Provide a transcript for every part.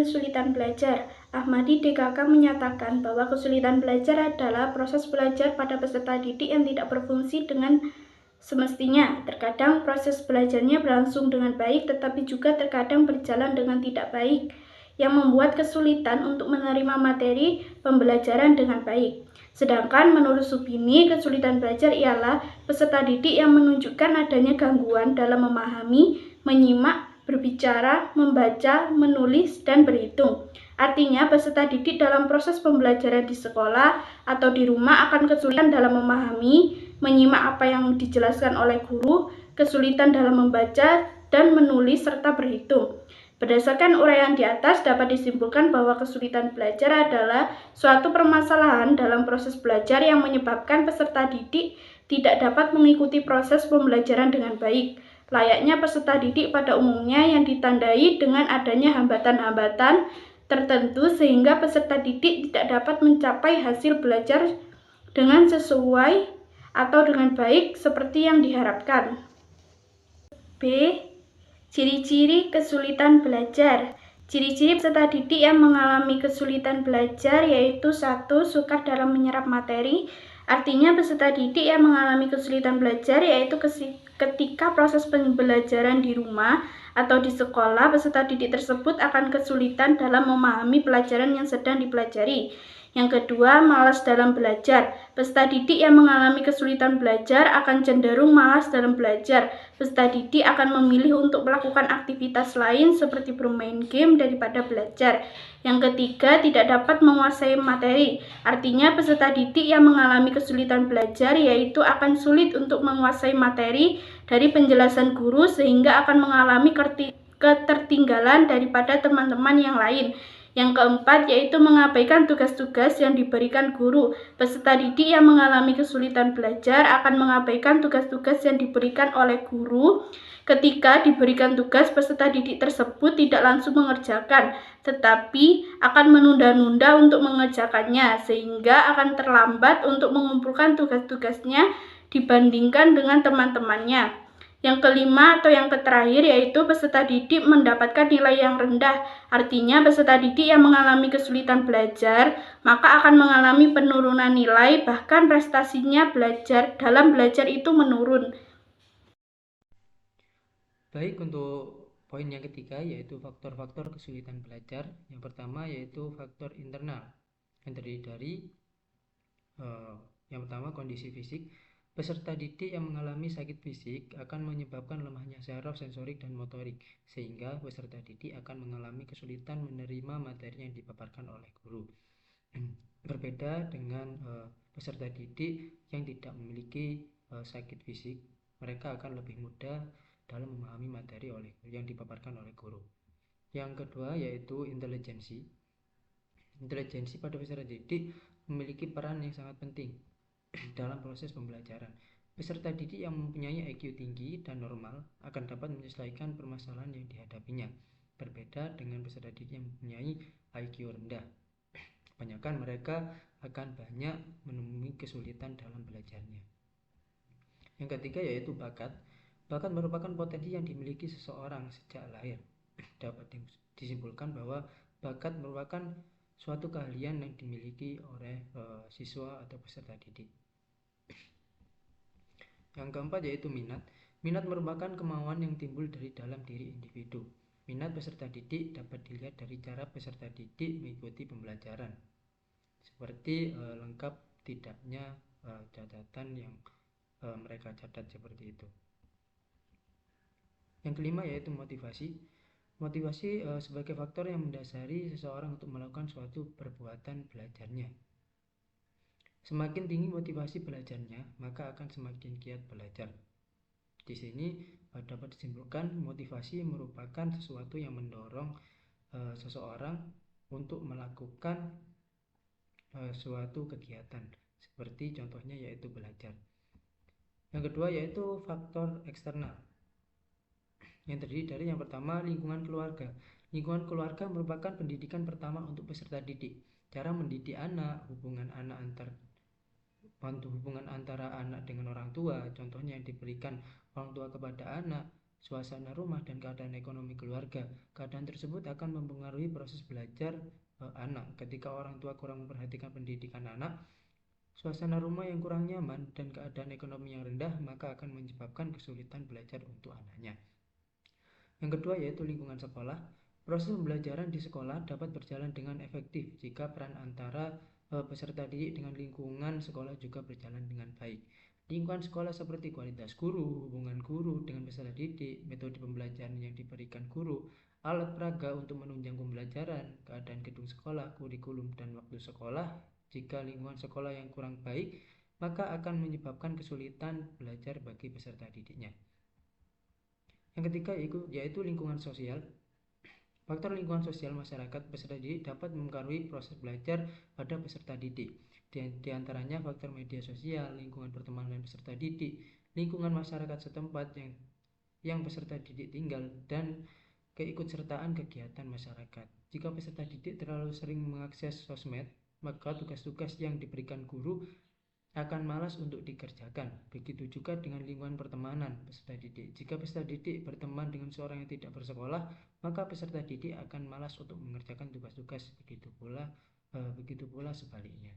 kesulitan belajar. Ahmadi DKK menyatakan bahwa kesulitan belajar adalah proses belajar pada peserta didik yang tidak berfungsi dengan semestinya. Terkadang proses belajarnya berlangsung dengan baik, tetapi juga terkadang berjalan dengan tidak baik, yang membuat kesulitan untuk menerima materi pembelajaran dengan baik. Sedangkan menurut Subini, kesulitan belajar ialah peserta didik yang menunjukkan adanya gangguan dalam memahami, menyimak, berbicara, membaca, menulis, dan berhitung. Artinya, peserta didik dalam proses pembelajaran di sekolah atau di rumah akan kesulitan dalam memahami, menyimak apa yang dijelaskan oleh guru, kesulitan dalam membaca dan menulis, serta berhitung. Berdasarkan uraian di atas, dapat disimpulkan bahwa kesulitan belajar adalah suatu permasalahan dalam proses belajar yang menyebabkan peserta didik tidak dapat mengikuti proses pembelajaran dengan baik. Layaknya peserta didik pada umumnya yang ditandai dengan adanya hambatan-hambatan tertentu sehingga peserta didik tidak dapat mencapai hasil belajar dengan sesuai atau dengan baik seperti yang diharapkan. B. Ciri-ciri kesulitan belajar. Ciri-ciri peserta didik yang mengalami kesulitan belajar yaitu 1. Sukar dalam menyerap materi. Artinya peserta didik yang mengalami kesulitan belajar yaitu ketika proses pembelajaran di rumah atau di sekolah, peserta didik tersebut akan kesulitan dalam memahami pelajaran yang sedang dipelajari. Yang kedua, malas dalam belajar. Peserta didik yang mengalami kesulitan belajar akan cenderung malas dalam belajar. Peserta didik akan memilih untuk melakukan aktivitas lain seperti bermain game daripada belajar. Yang ketiga, tidak dapat menguasai materi. Artinya, peserta didik yang mengalami kesulitan belajar yaitu akan sulit untuk menguasai materi dari penjelasan guru sehingga akan mengalami ketertinggalan daripada teman-teman yang lain. Yang keempat, yaitu mengabaikan tugas-tugas yang diberikan guru. Peserta didik yang mengalami kesulitan belajar akan mengabaikan tugas-tugas yang diberikan oleh guru. Ketika diberikan tugas, peserta didik tersebut tidak langsung mengerjakan, tetapi akan menunda-nunda untuk mengerjakannya, sehingga akan terlambat untuk mengumpulkan tugas-tugasnya dibandingkan dengan teman-temannya. Yang kelima atau yang terakhir yaitu peserta didik mendapatkan nilai yang rendah. Artinya peserta didik yang mengalami kesulitan belajar maka akan mengalami penurunan nilai, bahkan prestasinya dalam belajar itu menurun. Baik, untuk poin yang ketiga yaitu faktor-faktor kesulitan belajar. Yang pertama yaitu faktor internal yang terdiri dari yang pertama kondisi fisik. Peserta didik yang mengalami sakit fisik akan menyebabkan lemahnya saraf sensorik dan motorik, sehingga peserta didik akan mengalami kesulitan menerima materi yang dipaparkan oleh guru. Berbeda dengan peserta didik yang tidak memiliki sakit fisik, mereka akan lebih mudah dalam memahami materi yang dipaparkan oleh guru. Yang kedua yaitu intelijensi. Intelijensi pada peserta didik memiliki peran yang sangat penting dalam proses pembelajaran. Peserta didik yang mempunyai IQ tinggi dan normal akan dapat menyelesaikan permasalahan yang dihadapinya. Berbeda dengan peserta didik yang mempunyai IQ rendah. Kebanyakan mereka akan banyak menemui kesulitan dalam belajarnya. Yang ketiga yaitu bakat. Bakat merupakan potensi yang dimiliki seseorang sejak lahir. Dapat disimpulkan bahwa bakat merupakan suatu keahlian yang dimiliki oleh siswa atau peserta didik. Yang keempat yaitu minat. Minat merupakan kemauan yang timbul dari dalam diri individu. Minat peserta didik dapat dilihat dari cara peserta didik mengikuti pembelajaran, seperti lengkap tidaknya catatan yang mereka catat seperti itu. Yang kelima yaitu motivasi. Motivasi sebagai faktor yang mendasari seseorang untuk melakukan suatu perbuatan belajarnya. Semakin tinggi motivasi belajarnya, maka akan semakin giat belajar. Di sini dapat disimpulkan motivasi merupakan sesuatu yang mendorong seseorang untuk melakukan suatu kegiatan, seperti contohnya yaitu belajar. Yang kedua yaitu faktor eksternal, yang terdiri dari yang pertama lingkungan keluarga. Lingkungan keluarga merupakan pendidikan pertama untuk peserta didik. Cara mendidik anak, hubungan antara anak dengan orang tua, contohnya yang diberikan orang tua kepada anak, suasana rumah, dan keadaan ekonomi keluarga. Keadaan tersebut akan mempengaruhi proses belajar anak. Ketika orang tua kurang memperhatikan pendidikan anak, suasana rumah yang kurang nyaman, dan keadaan ekonomi yang rendah, maka akan menyebabkan kesulitan belajar untuk anaknya. Yang kedua yaitu lingkungan sekolah. Proses pembelajaran di sekolah dapat berjalan dengan efektif jika peran antara peserta didik dengan lingkungan sekolah juga berjalan dengan baik. Lingkungan sekolah seperti kualitas guru, hubungan guru dengan peserta didik, metode pembelajaran yang diberikan guru, alat peraga untuk menunjang pembelajaran, keadaan gedung sekolah, kurikulum, dan waktu sekolah. Jika lingkungan sekolah yang kurang baik, maka akan menyebabkan kesulitan belajar bagi peserta didiknya. Yang ketiga yaitu lingkungan sosial. Faktor lingkungan sosial masyarakat peserta didik dapat mempengaruhi proses belajar pada peserta didik. Di antaranya faktor media sosial, lingkungan pertemanan peserta didik, lingkungan masyarakat setempat yang peserta didik tinggal, dan keikutsertaan kegiatan masyarakat. Jika peserta didik terlalu sering mengakses sosmed, maka tugas-tugas yang diberikan guru akan malas untuk dikerjakan. Begitu juga dengan lingkungan pertemanan peserta didik. Jika peserta didik berteman dengan seorang yang tidak bersekolah, maka peserta didik akan malas untuk mengerjakan tugas-tugas. Begitu pula sebaliknya.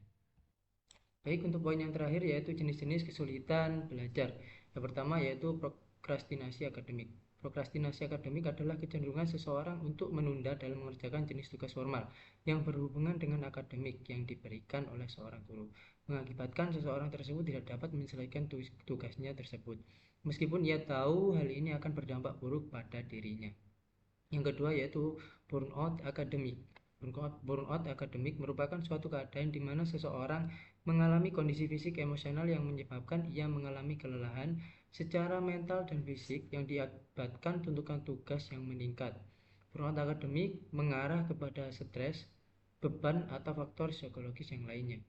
Baik, untuk poin yang terakhir yaitu jenis-jenis kesulitan belajar. Yang pertama yaitu prokrastinasi akademik. Prokrastinasi akademik adalah kecenderungan seseorang untuk menunda dalam mengerjakan jenis tugas formal yang berhubungan dengan akademik yang diberikan oleh seorang guru, mengakibatkan seseorang tersebut tidak dapat menyelesaikan tugasnya tersebut, meskipun ia tahu hal ini akan berdampak buruk pada dirinya. Yang kedua yaitu burnout akademik. Burnout akademik merupakan suatu keadaan di mana seseorang mengalami kondisi fisik emosional yang menyebabkan ia mengalami kelelahan secara mental dan fisik yang diakibatkan tuntutan tugas yang meningkat. Burnout akademik mengarah kepada stres, beban, atau faktor psikologis yang lainnya.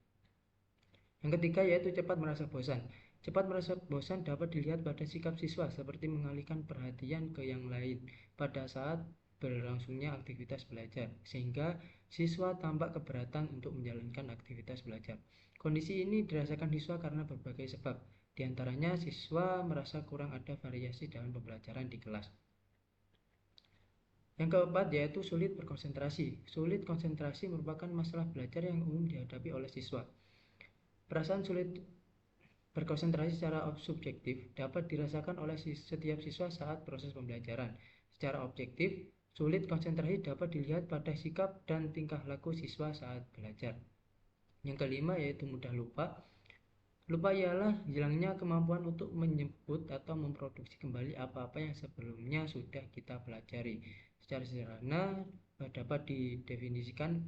Yang ketiga yaitu cepat merasa bosan. Cepat merasa bosan dapat dilihat pada sikap siswa seperti mengalihkan perhatian ke yang lain pada saat berlangsungnya aktivitas belajar, sehingga siswa tampak keberatan untuk menjalankan aktivitas belajar. Kondisi ini dirasakan siswa karena berbagai sebab. Di antaranya siswa merasa kurang ada variasi dalam pembelajaran di kelas. Yang keempat yaitu sulit berkonsentrasi. Sulit konsentrasi merupakan masalah belajar yang umum dihadapi oleh siswa. Perasaan sulit berkonsentrasi secara subjektif dapat dirasakan oleh setiap siswa saat proses pembelajaran. Secara objektif, sulit konsentrasi dapat dilihat pada sikap dan tingkah laku siswa saat belajar. Yang kelima yaitu mudah lupa. Lupa ialah hilangnya kemampuan untuk menyebut atau memproduksi kembali apa-apa yang sebelumnya sudah kita pelajari. Secara sederhana dapat didefinisikan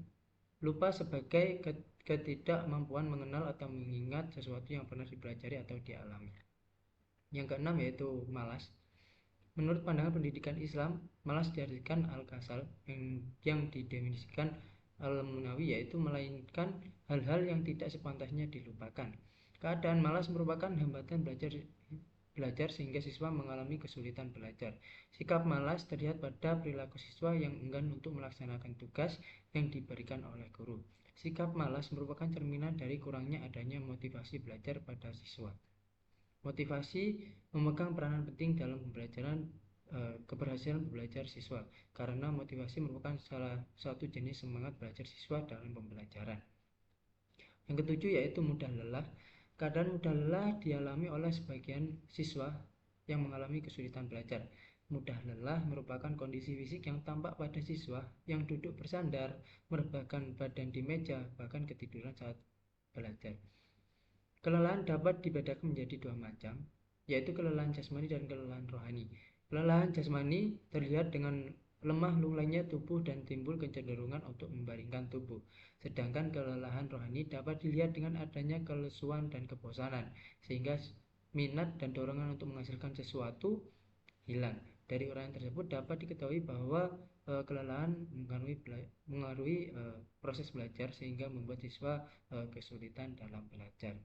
lupa sebagai ketidakmampuan mengenal atau mengingat sesuatu yang pernah dipelajari atau dialami. Yang keenam yaitu malas. Menurut pandangan pendidikan Islam, malas diartikan al-kasal yang didefinisikan Al-Munawi, yaitu melainkan hal-hal yang tidak sepantasnya dilupakan. Keadaan malas merupakan hambatan belajar sehingga siswa mengalami kesulitan belajar. Sikap malas terlihat pada perilaku siswa yang enggan untuk melaksanakan tugas yang diberikan oleh guru. Sikap malas merupakan cerminan dari kurangnya adanya motivasi belajar pada siswa. Motivasi memegang peranan penting dalam keberhasilan belajar siswa, karena motivasi merupakan salah satu jenis semangat belajar siswa dalam pembelajaran. Yang ketujuh yaitu mudah lelah. Keadaan mudah lelah dialami oleh sebagian siswa yang mengalami kesulitan belajar. Mudah lelah merupakan kondisi fisik yang tampak pada siswa yang duduk bersandar, merebahkan badan di meja, bahkan ketiduran saat belajar. Kelelahan dapat dibedakan menjadi dua macam, yaitu kelelahan jasmani dan kelelahan rohani. Kelelahan jasmani terlihat dengan lemah lulainya tubuh dan timbul kecenderungan untuk membaringkan tubuh. Sedangkan kelelahan rohani dapat dilihat dengan adanya kelesuan dan kebosanan, sehingga minat dan dorongan untuk menghasilkan sesuatu hilang. Dari orang tersebut dapat diketahui bahwa kelelahan mengaruhi proses belajar sehingga membuat siswa kesulitan dalam belajar.